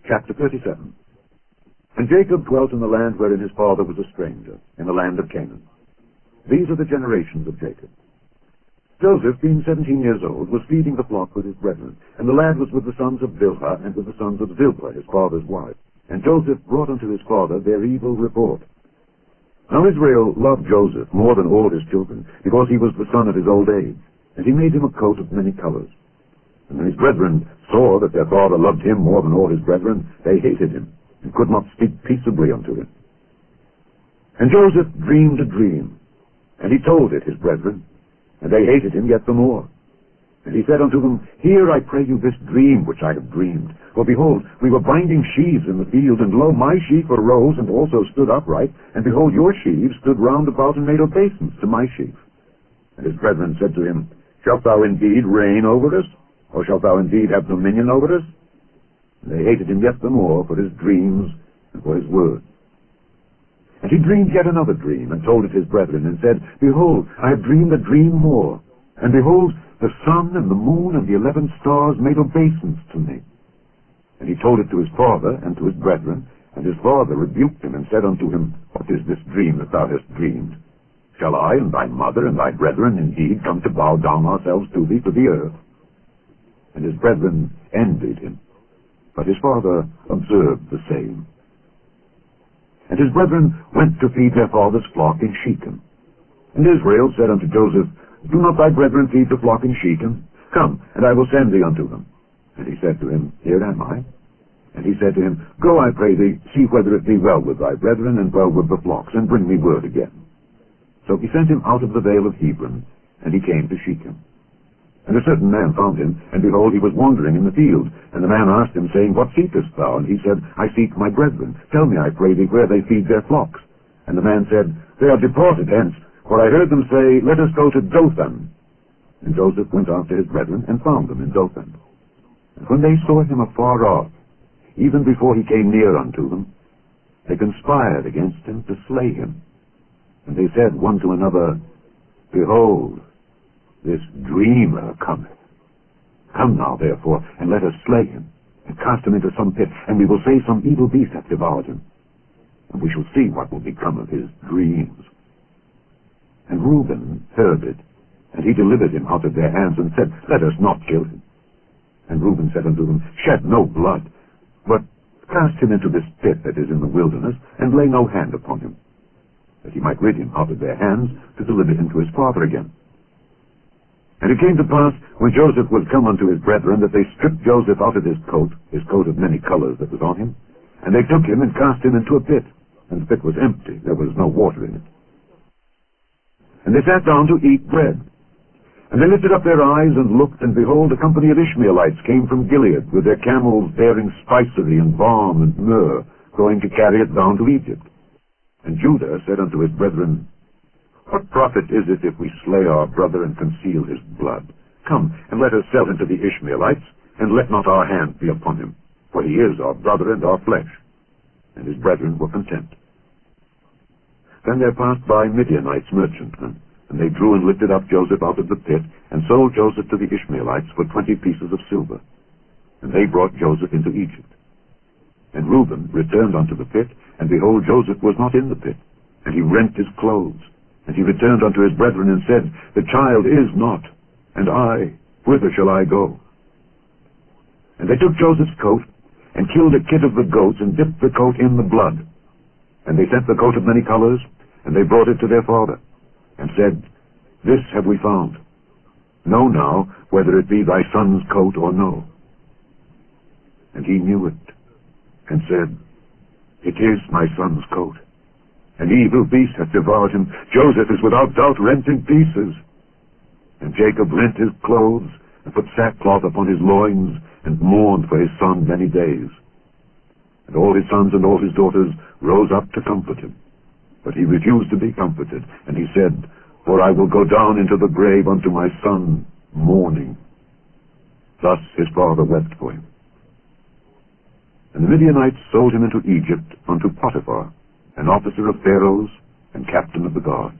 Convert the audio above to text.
Chapter 37. And Jacob dwelt in the land wherein his father was a stranger, in the land of Canaan. These are the generations of Jacob. Joseph, being 17 years old, was feeding the flock with his brethren, and the lad was with the sons of Bilhah and with the sons of Zilpah, his father's wife. And Joseph brought unto his father their evil report. Now Israel loved Joseph more than all his children, because he was the son of his old age, and he made him a coat of many colors. And when his brethren saw that their father loved him more than all his brethren, they hated him, and could not speak peaceably unto him. And Joseph dreamed a dream, and he told it his brethren, and they hated him yet the more. And he said unto them, Hear, I pray you, this dream which I have dreamed. For behold, we were binding sheaves in the field, and lo, my sheaf arose and also stood upright, and behold, your sheaves stood round about and made obeisance to my sheaf. And his brethren said to him, Shalt thou indeed reign over us? Or shalt thou indeed have dominion over us? And they hated him yet the more for his dreams and for his words. And he dreamed yet another dream, and told it his brethren, and said, Behold, I have dreamed a dream more. And behold, the sun and the moon and the 11 stars made obeisance to me. And he told it to his father and to his brethren, and his father rebuked him, and said unto him, What is this dream that thou hast dreamed? Shall I and thy mother and thy brethren indeed come to bow down ourselves to thee to the earth? And his brethren envied him, but his father observed the same. And his brethren went to feed their father's flock in Shechem. And Israel said unto Joseph, Do not thy brethren feed the flock in Shechem? Come, and I will send thee unto them. And he said to him, Here am I. And he said to him, Go, I pray thee, see whether it be well with thy brethren, and well with the flocks, and bring me word again. So he sent him out of the vale of Hebron, and he came to Shechem. And a certain man found him, and behold, he was wandering in the field. And the man asked him, saying, What seekest thou? And he said, I seek my brethren. Tell me, I pray thee, where they feed their flocks. And the man said, They are departed hence, for I heard them say, Let us go to Dothan. And Joseph went after his brethren, and found them in Dothan. And when they saw him afar off, even before he came near unto them, they conspired against him to slay him. And they said one to another, Behold, this dreamer cometh. Come now, therefore, and let us slay him, and cast him into some pit, and we will say some evil beast hath devoured him, and we shall see what will become of his dreams. And Reuben heard it, and he delivered him out of their hands, and said, Let us not kill him. And Reuben said unto them, Shed no blood, but cast him into this pit that is in the wilderness, and lay no hand upon him, that he might rid him out of their hands, to deliver him to his father again. And it came to pass, when Joseph was come unto his brethren, that they stripped Joseph out of his coat of many colors that was on him, and they took him and cast him into a pit, and the pit was empty, there was no water in it. And they sat down to eat bread. And they lifted up their eyes and looked, and behold, a company of Ishmaelites came from Gilead, with their camels bearing spicery and balm and myrrh, going to carry it down to Egypt. And Judah said unto his brethren, What profit is it if we slay our brother and conceal his blood? Come, and let us sell him to the Ishmaelites, and let not our hand be upon him, for he is our brother and our flesh. And his brethren were content. Then there passed by Midianites merchantmen, and they drew and lifted up Joseph out of the pit, and sold Joseph to the Ishmaelites for 20 pieces of silver. And they brought Joseph into Egypt. And Reuben returned unto the pit, and behold, Joseph was not in the pit. And he rent his clothes. And he returned unto his brethren, and said, The child is not, and I, whither shall I go? And they took Joseph's coat, and killed a kid of the goats, and dipped the coat in the blood. And they sent the coat of many colors, and they brought it to their father, and said, This have we found. Know now whether it be thy son's coat or no. And he knew it, and said, It is my son's coat. An evil beast hath devoured him. Joseph is without doubt rent in pieces. And Jacob rent his clothes, and put sackcloth upon his loins, and mourned for his son many days. And all his sons and all his daughters rose up to comfort him. But he refused to be comforted, and he said, For I will go down into the grave unto my son, mourning. Thus his father wept for him. And the Midianites sold him into Egypt unto Potiphar, an officer of Pharaoh's and captain of the guard.